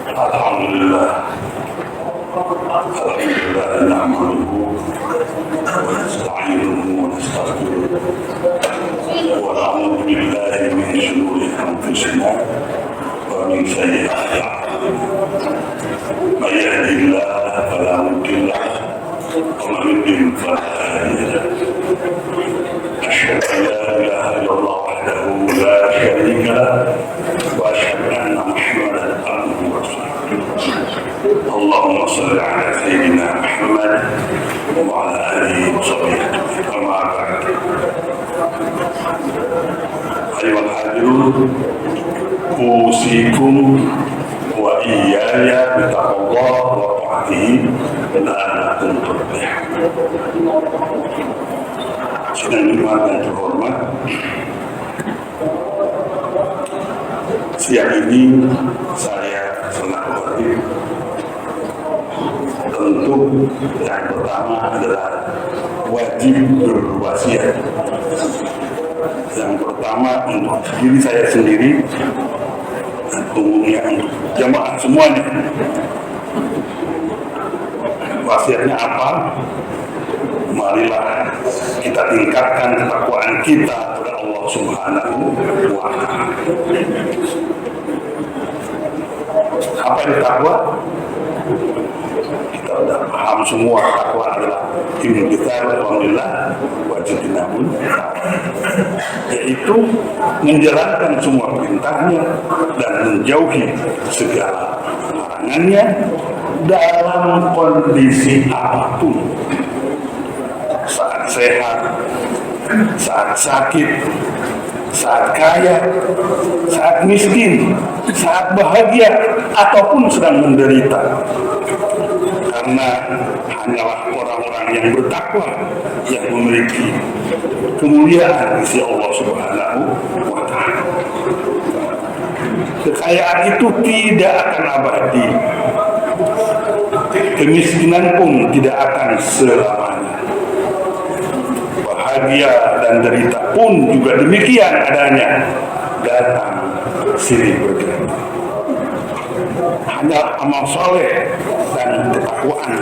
Alhamdulillah. Alhamdulillah nahmaduhu wa nasta'inuhu wa nastaghfiruh wa na'udzu billahi min shururi anfusina wa min sayyi'ati a'malina. May yahdihillahu fala mudilla lahu wa man yudlil fala hadiya lahu. Asyhadu an la ilaha illallah wahdahu la syarika lahu wa asyhadu anna Muhammadan abduhu wa rasuluh. Allahumma shalli ala sayyidina Muhammad wa ala alihi wa sahbihi wa ba'd. Ayuhal hadirun, usikum wa iyaya bitaqwallah wa ta'atihi la'allakum tuflihun. Sidang Jumat yang terhormat, siang ini saya selaku khatib tentu yang pertama adalah wajib berwasiat. Yang pertama untuk diri saya sendiri dan umumnya untuk jamaah semuanya. Wasiatnya apa? Marilah kita tingkatkan ketakwaan kita kepada Allah Subhanahu wa Ta'ala. Apa itu takwa? Kita sudah paham semua takwa adalah ilmu kita alhamdulillah wajib dinabun, yaitu menjalankan semua perintahnya dan menjauhi segala larangannya dalam kondisi apapun. Saat sehat, saat sakit, saat kaya, saat miskin, saat bahagia, ataupun sedang menderita. Karena hanyalah orang-orang yang bertakwa yang memiliki kemuliaan di sisi Allah Subhanahu wa Ta'ala. Kekayaan itu tidak akan abadi, kemiskinan pun tidak akan selamanya. Bahagia dan derita pun juga demikian adanya, datang silih berganti. Hanya amal soleh dan ketakwaan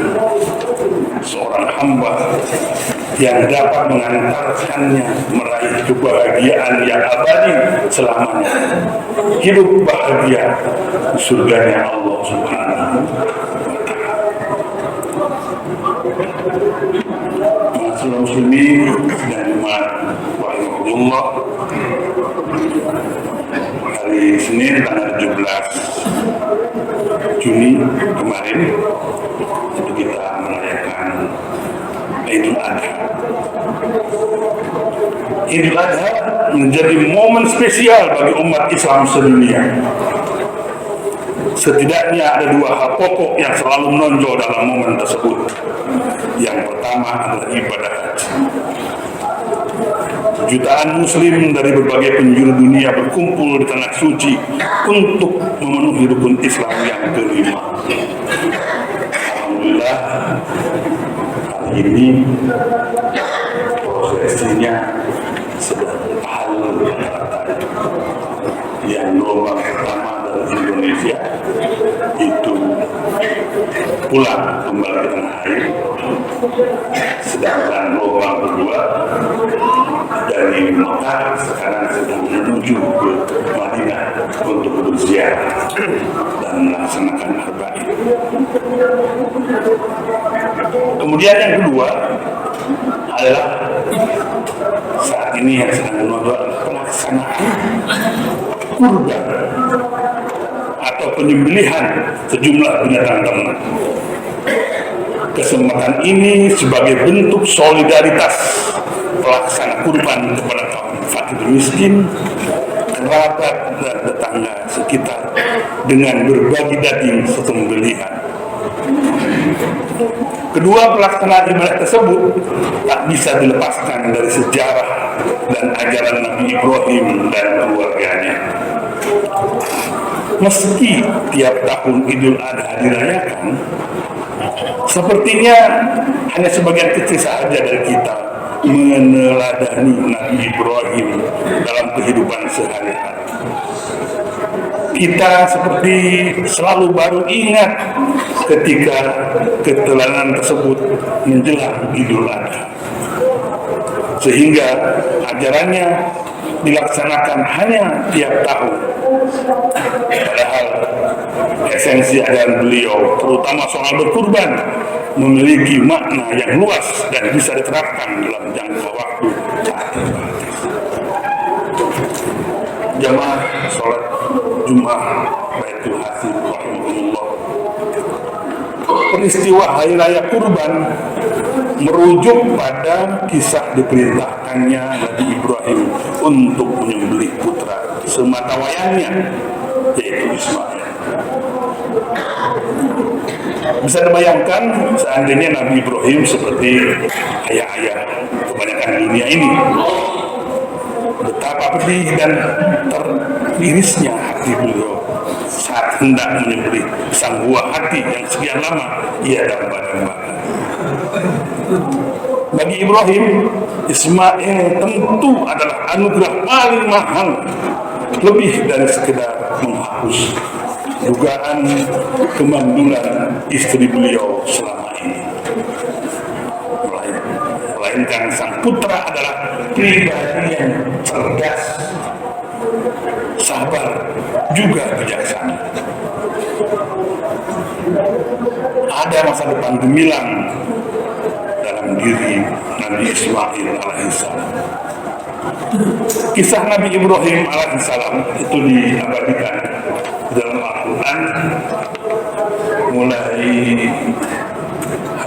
seorang hamba yang dapat mengantarkannya meraih kebahagiaan yang abadi selamanya, hidup bahagia di surganya Allah Subhanahu wa Ta'ala. Masyaallah muslimin dan umat rahimahullah, hari Senin tanggal 17 Juni kemarin itu kita merayakan Idul Adha. Idul Adha menjadi momen spesial bagi umat Islam sedunia. Setidaknya ada dua hal pokok yang selalu menonjol dalam momen tersebut. Yang pertama adalah ibadah haji. Jutaan muslim dari berbagai penjuru dunia berkumpul di tanah suci untuk memenuhi rukun Islam yang kelima. Alhamdulillah, hari ini prosesinya sedang halal rata. Yang gelombang pertama dari Indonesia itu pulang kembali ke tanah air, sedangkan gelombang kedua dari Mekah sekarang sedang menuju ke Madinah untuk berziarah dan melaksanakan arba'in. Kemudian yang kedua adalah saat ini yang sedang menonjol pelaksanaan kurban atau penyembelihan sejumlah binatang ternak. Kesempatan ini sebagai bentuk solidaritas pelaksana kurban kepada kaum fakir miskin, kerabat dan tetangga sekitar dengan berbagi daging sesembelihan. Kedua pelaksanaan ibadah tersebut tak bisa dilepaskan dari sejarah dan ajaran Nabi Ibrahim dan keluarganya. Meski tiap tahun Idul Adha dirayakan, sepertinya hanya sebagian kecil saja dari kita meneladani Nabi Ibrahim dalam kehidupan sehari-hari. kita seperti selalu baru ingat ketika keteladanan tersebut menjelang Idul Adha, sehingga ajarannya dilaksanakan hanya tiap tahun. Padahal esensi ajaran beliau, terutama soal berkurban, memiliki makna yang luas dan bisa diterapkan dalam jangka waktu tak terbatas. Jamaah sholat Jumat Baitul Hasim rahimahullah, peristiwa Hari Raya Kurban merujuk pada kisah diperintahkannya Nabi Ibrahim untuk menyembelih putra sematawayangnya, yaitu Ismail. Bisa dibayangkan seandainya Nabi Ibrahim seperti ayah-ayah kebanyakan dunia ini, betapa pedih dan teririsnya hati beliau saat hendak menyembelih sang buah hati yang sekian lama ia dambakan. Bagi Ibrahim, Ismail tentu adalah anugerah paling mahal, lebih dari sekedar menghapus dugaan kemandulan istri beliau selama ini. Melainkan sang putra adalah pribadi yang cerdas, sabar, juga bijaksana. Ada masa depan gemilang dalam diri Nabi Ismail alaihissalam. Kisah Nabi Ibrahim alaihissalam itu diabadikan dalam Al-Quran mulai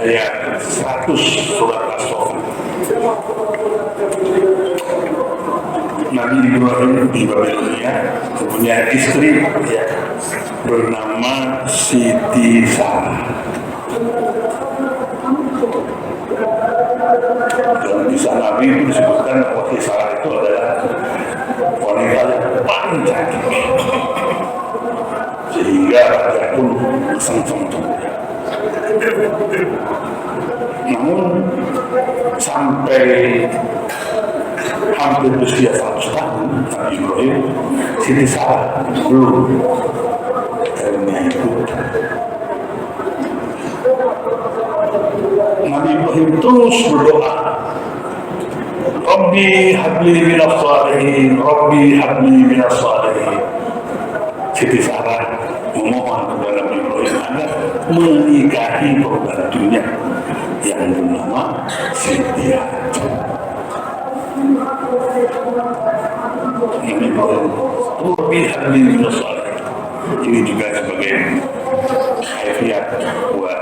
ayat 100 surat As-Saff. Nabi Ibrahim di Babilonia punya istri bernama Siti Sarah. Dalam kisah Nabi itu disebutkan bahwa Siti Sarah itu adalah wanita yang paling cantik, sehingga raja pun senang. Namun sampai hampir usia 100 tahun Nabi Ibrahim, Siti Sarah belum karena itu. Nabi Ibrahim terus berdoa, Rabbi habli minas shalihin, Rabbi habli minas shalihin. Siti Sarah memohon kepada Nabi Ibrahim agar menikahi pembantunya yang bernama Siti Hajar. Nabi Ibrahim, Rabbi habli minas shalihin. Ini juga sebagai hadiah buat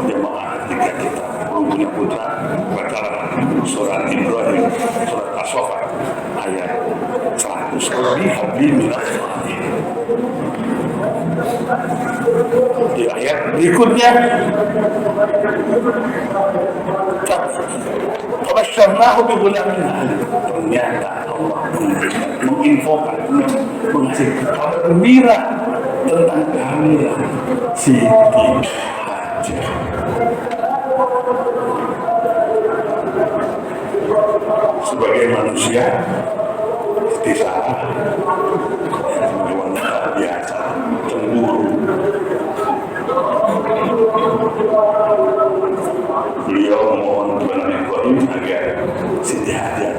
jemaah jika kita punya putra, bacalah surat Ibrahim, surat As-Saff ayat 100. Rabbi habli minas shalihin. Di ayat berikutnya, Fabasyarnahu bi ghulamin halim. Ternyata Allah menginfokan, mengasih kabar gembira tentang kehamilan Siti Hajar. Sebagai manusia, Siti Sarah sebagai wanita biasa cemburu. Beliau memohon kepada Nabi Ibrahim agar Siti Hajar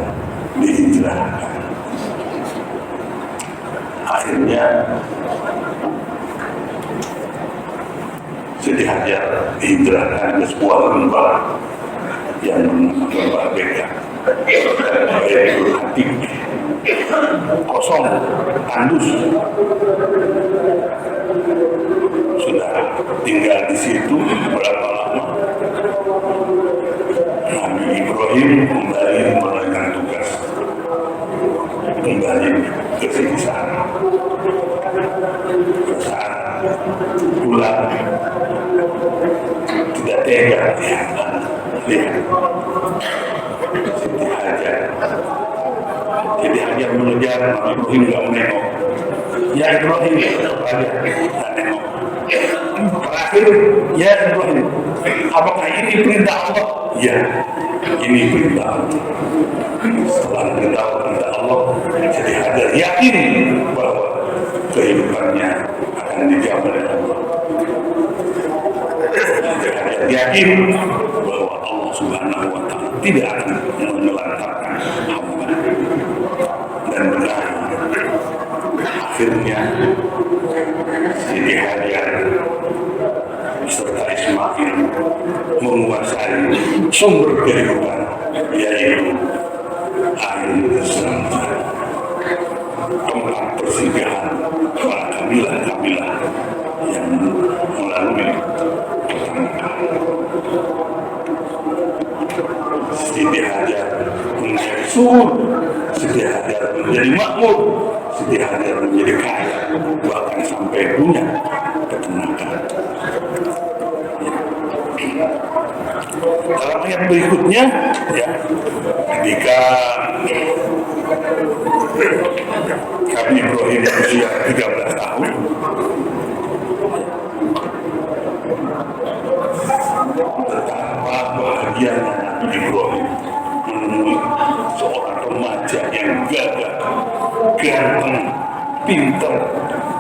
dihijrahkan. Akhirnya Siti Hajar dihijrahkan ke sebuah lembah yang lembah Beka, Baitul Atiq, kosong, tandus. Sudah tinggal di situ berapa lama, Nabi Ibrahim kembali menunaikan tugas, kembali ke Siti Sarah. Saat pulang tidak tega lihat Siti Hajar. Siti Hajar mengejar Nabi Ibrahim, tidak menengok. Ya Ibrahim, tidak nengok. Terakhir, ya Ibrahim, apakah ini perintah Allah? Ya, ini perintah Allah. Setelah perintah Allah, Siti Hajar yakin bahwa kehidupannya akan dijamin oleh Allah. Yakin bahwa Allah Subhanahu wa Ta'ala tidak akan menelantarkan hamba, dan benar akhirnya Siti Hajar serta Ismail menguasai sumber kehidupan, yaitu air zam-zam, tempat persinggahan para kabilah-kabilah yang melalui pertengkaran. Siti Hajar menjadi subur, Siti Hajar menjadi makmur, Siti Hajar menjadi kaya, bahkan sampai punya peternakan. Dalam ayat berikutnya, ya, ketika Nabi Ibrahim berusia 13 tahun, betapa bahagianya Nabi Ibrahim menemui seorang remaja yang gagah, ganteng, pintar,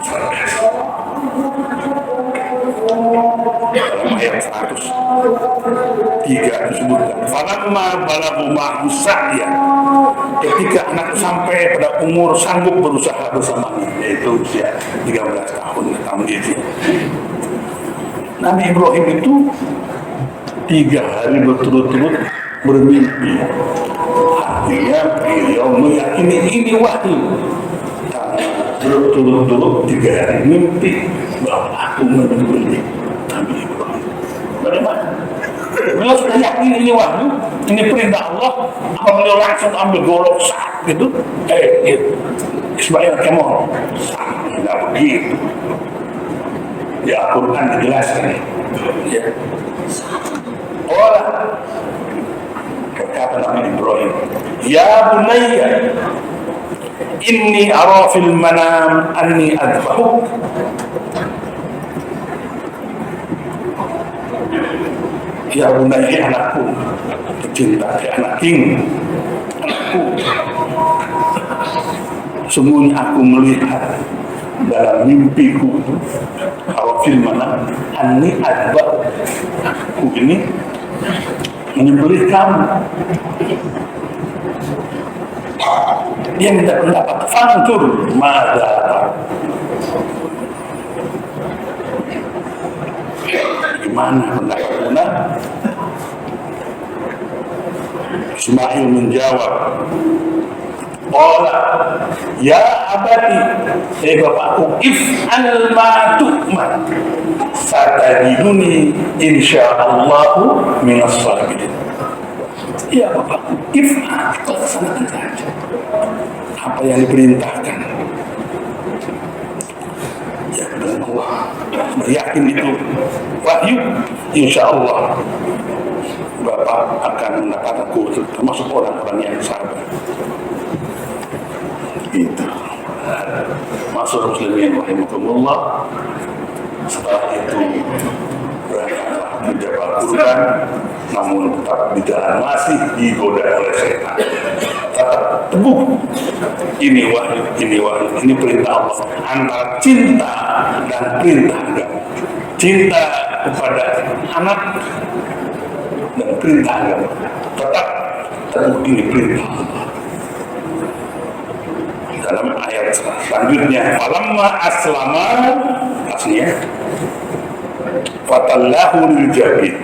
cerdas. Dalam ayat 103 disebutkan, falamma balaghu ma'ahu sa'ya, ketika anak sampai pada umur sanggup berusaha bersamanya, yaitu usia 13 tahun. Nabi Ibrahim itu 3 hari berturut-turut bermimpi. Artinya beliau meyakini ini wahyu. Berturut-turut 3 hari mimpi bahwa aku menemui Nabi Ibrahim. Bagaimana? Beliau sudah yakin ini wahyu, ini perintah Allah. Apa beliau langsung ambil golok saat gitu? Ismail, kamu tidak begitu. Di Al-Quran dijelaskan. Ya. Kata Nabi Ibrahim, ya bunayya, inni ara fil manam anni adbahuk. Ya bunayya, anakku tercinta, anak king, anakku, sungguhnya aku melihat dalam mimpiku, ara fil manam anni adbahuk, aku ini menyembelih kamu. Dia minta pendapat, fantur mada, gimana pendapatnya? Ismail menjawab, qala ya abati, bapakku, if'al ma tu'mar, satajiduni insyaallahu minas sabirin. Ya bapakku, if'al, laksanakan saja apa yang diperintahkan. Ya, dan Allah yakin itu wahyu, insyaallah bapak akan mendapatku termasuk orang-orang yang sabar. Itu masuk muslimin rahimakumullah. Setelah itu berangkatlah menjabat kurban, namun tetap di jalan masih digoda oleh setan. Tetap teguh, ini wahyu, ini perintah Allah. Antara cinta dan perintah agama, cinta kepada anak dan perintah agama, tetap teguh, ini perintah Allah. Dalam ayat selanjutnya, falamma aslama, aslinya fatallahu lil jabin,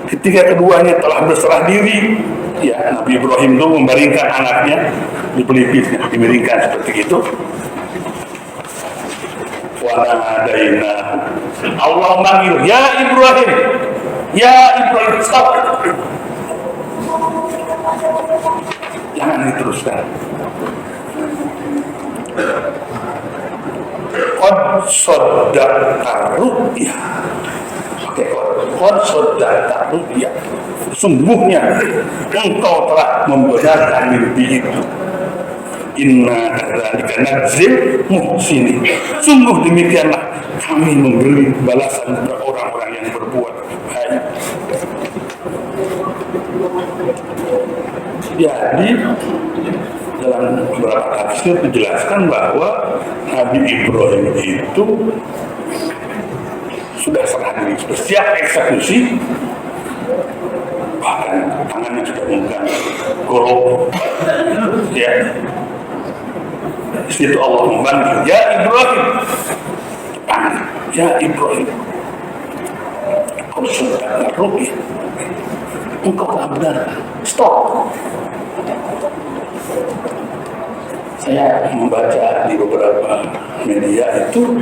ketika keduanya telah berserah diri, ya, Nabi Ibrahim itu membaringkan anaknya di pelipisnya, dimiringkan seperti itu. Wa nadaina, Allah manggil, ya Ibrahim, ya Ibrahim, stop, jangan diteruskan. Qad saddaqta ru'ya. Oke, qad saddaqta ru'ya. Sungguhnya engkau telah membenarkan mimpi itu. Inna kadzalika najzil muhsinin. Sungguh demikianlah kami memberi balasan kepada orang-orang yang berbuat baik. Jadi dalam beberapa tafsir dijelaskan bahwa Nabi Ibrahim itu sudah serah diri, sudah siap eksekusi, bahkan tangannya sudah menggang golok, ya. Di situ Allah membantu, ya Ibrahim, ya Ibrahim, kau sudah rugi, engkau tak benar, stop. Saya membaca di beberapa media itu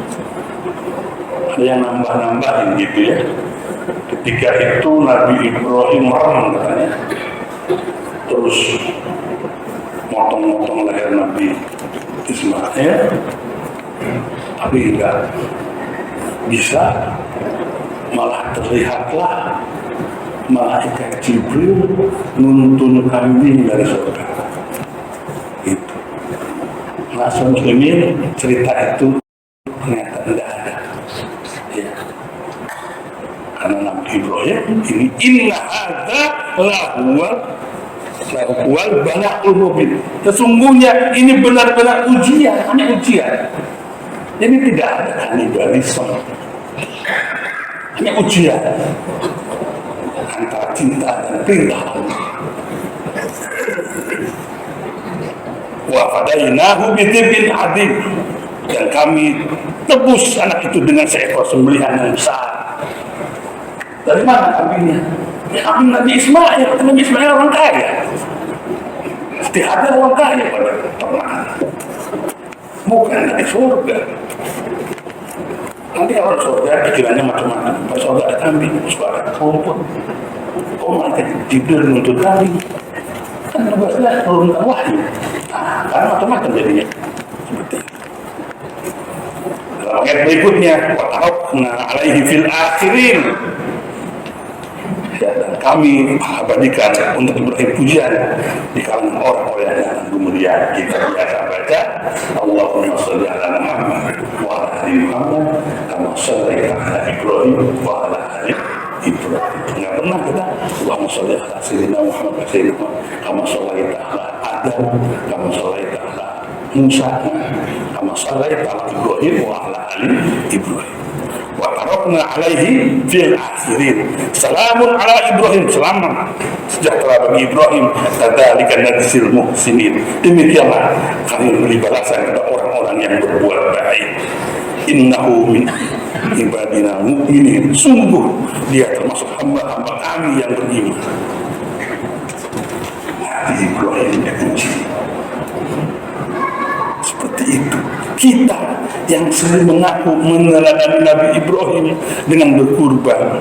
ada yang nambah-nambahin gitu ya. Ketika itu Nabi Ibrahim merem katanya, terus motong-motong leher Nabi Ismail, tapi enggak bisa, malah terlihatlah malaikat Jibril nuntun kambing dari surga. Itu. Masa muslimin cerita itu ternyata tidak ada. Ya. Karena Nabi Ibrahim ini inna hadza lahuwal bala'ul mubin. Sesungguhnya ini benar-benar ujian, ini ujian. Ini tidak ada kanibalisme. Ini ujian antara cinta dan perintah. Wa fadainahu bidhibin adzim, dan kami tebus anak itu dengan seekor sembelihan yang besar. Dari mana kambingnya? Ya, kambing Nabi Ismail. Nabi Ismail orang kaya. Siti Hajar orang kaya pada pernah. Bukan dari surga. Nanti kalau surga pikirannya macam-macam. Pas surga ada kambing, suara rumput. Oh, nanti Jibril nuntut kambing. Kan nugasnya turunkan wahyu. Nah, karena macam-macam jadinya. Seperti itu. Dalam ayat berikutnya, wa tarakna alaihi fil akhirin. Ya, dan kami abadikan untuk Ibrahim pujian di kalangan orang-orang yang kemudian kita biasa baca Allahumma sholli ala Muhammad wa ala ali Muhammad kama shallaita ala Ibrahim wa ala ali Ibrahim. Nggak pernah kita Allahumma sholli ala sayyidina Muhammad kama shallaita ala Adam kama shallaita ala Musa kama shallaita ala Ibrahim wa ala ali Ibrahim. Wa tarakna alaihi fil akhirin. Salamun ala Ibrahim, selamat sejahtera bagi Ibrahim. Kadzalika najzil muhsinin. Demikianlah kami beri balasan kepada orang-orang yang berbuat baik. Innahu min ibadina mu'minin. Sungguh dia termasuk hamba-hamba kami yang beriman. Nabi Ibrahim dipuji. Seperti itu. Kita yang sering mengaku meneladani Nabi Ibrahim dengan berkurban,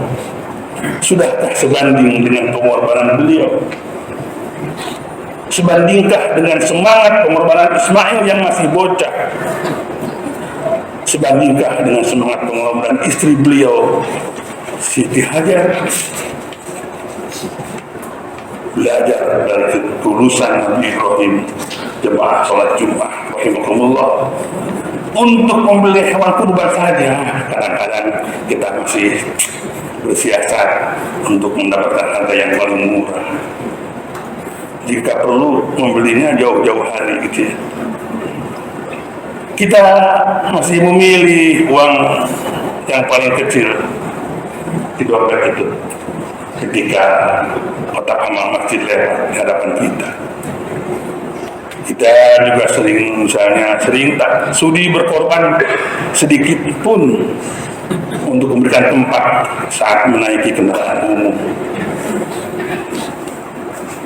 sudahkah sebanding dengan pengorbanan beliau? Sebandingkah dengan semangat pengorbanan Ismail yang masih bocah? Sebandingkah dengan semangat pengorbanan istri beliau, Siti Hajar? Belajar dari ketulusan Nabi Ibrahim. Jemaah sholat Jumat rahimahumullah, untuk membeli hewan kurban saja kadang-kadang kita masih bersiasat untuk mendapatkan harga yang paling murah. Jika perlu membelinya jauh-jauh hari gitu ya. Kita masih memilih uang yang paling kecil di dompet itu ketika kotak amal masjid lewat di hadapan kita. Kita juga sering tak sudi berkorban sedikit pun untuk memberikan tempat saat menaiki kendaraan umum.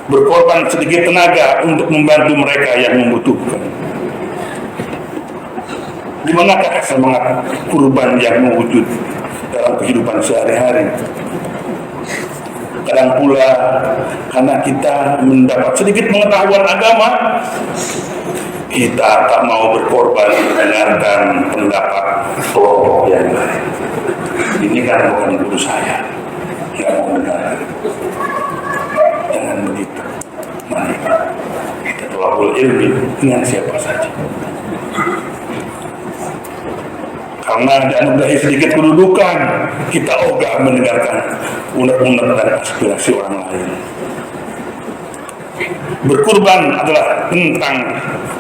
Berkorban sedikit tenaga untuk membantu mereka yang membutuhkan. Di manakah semangat kurban yang mewujud dalam kehidupan sehari-hari? Kadang pula karena kita mendapat sedikit pengetahuan agama, kita tak mau berkorban mendengarkan pendapat kelompok yang lain. Ini kan bukan guru saya, nggak mau dengar. Jangan begitu. Mari kita tolakul ilmi dengan siapa saja. Karena dianugerahi sedikit kedudukan, kita ogah mendengarkan unek-unek dan aspirasi orang lain. Berkurban adalah tentang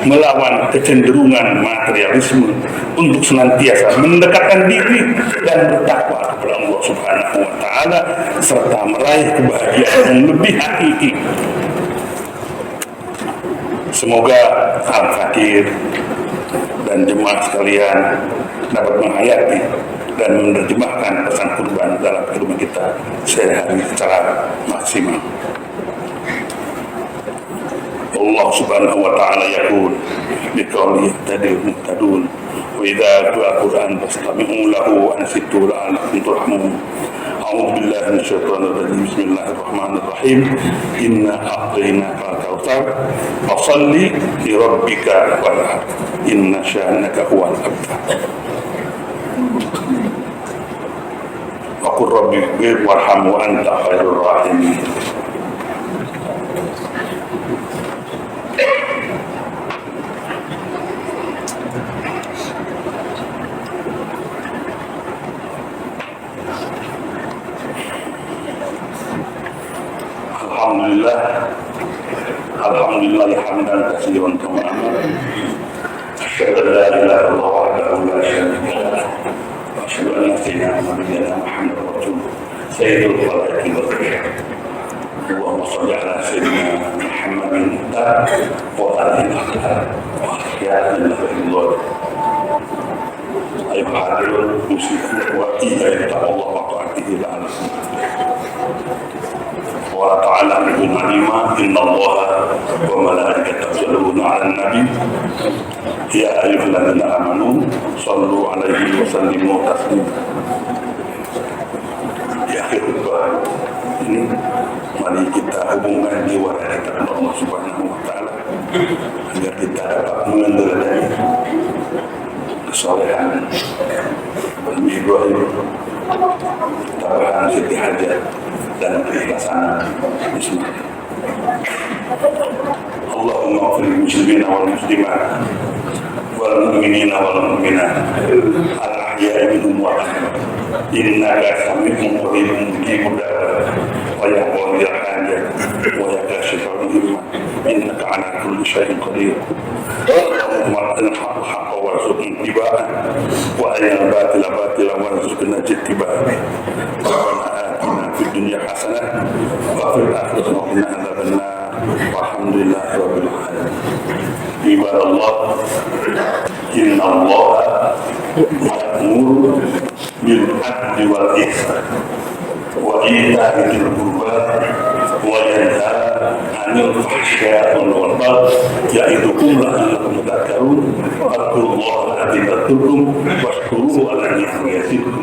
melawan kecenderungan materialisme untuk senantiasa mendekatkan diri dan bertakwa kepada Allah Subhanahu wa taala serta meraih kebahagiaan yang lebih hakiki. Semoga al-fakir dan jemaah sekalian dapat menghayati dan menerjemahkan pesan kurban dalam kehidupan kita sehari-hari secara maksimal. Allah Subhanahu wa taala yaqul biqawli yahtadil muhtadun wa idza quri'a al-Qur'an fastami'u lahu wa ansitu la'allakum turhamun. A'udzu billahi minasyaitonir rajim. Bismillahirrahmanirrahim. Inna a'tainaka al-kautsar fashalli li rabbika wanhar. Inna sya'naka huwal abtar. Wa qur rabbi ighfir warham wa anta khairur rahimin. Alhamdulillah hamdan katsiran kama amara. Asyhadu an la ilaha illallah wahdahu la syarika lah. Wa asyhadu anna sayyidina Muhammadan rasulullah sayyidul khalaiqi wal bashar. Allahumma shalli ala sayyidina Muhammadin wa alihi wa sahbihi. Ayuha hadirun muslimin wa iyyakum Allah wa ta'atihi la'alakum. Allah Ta'ala yaqul alima inna Allah wa malaikatahu yusalluna 'alan nabi ya ayyuhalladzina amanu shallu 'alaihi wa sallimu taslima. Di akhir khutbah ini mari kita hubungkan jiwa kita dengan Allah Subhanahu wa taala agar kita dapat mengendarai kesolehan Nabi Ibrahim, tambahan Siti Hajar dan keikhlasan Bismillah. Allahumma ighfir lil muslimina wal muslimat wal mu'minina wal mu'minat al ahya'i minhum wal amwat innaka sami'un qaribun mujibud da'wat wa ya qadiyal hajat wa ya kashifal himmat innaka ala kulli syai'in qadir. Allahumma arina al-haqqa haqqan warzuqna ittiba'ah wa arina al-batila batilan warzuqna ijtinabah. في الدنيا حسنة وفي الآخرة وقنا عذاب النار والحمد لله رب العالمين. عباد الله إن الله يأمر بالعدل والإحسان وإيتاء ذي القربى وينهى عن الفحشاء والمنكر يعظكم لعلكم تذكرون. اذكروا الله العظيم يذكركم واشكروه على نعمه يزدكم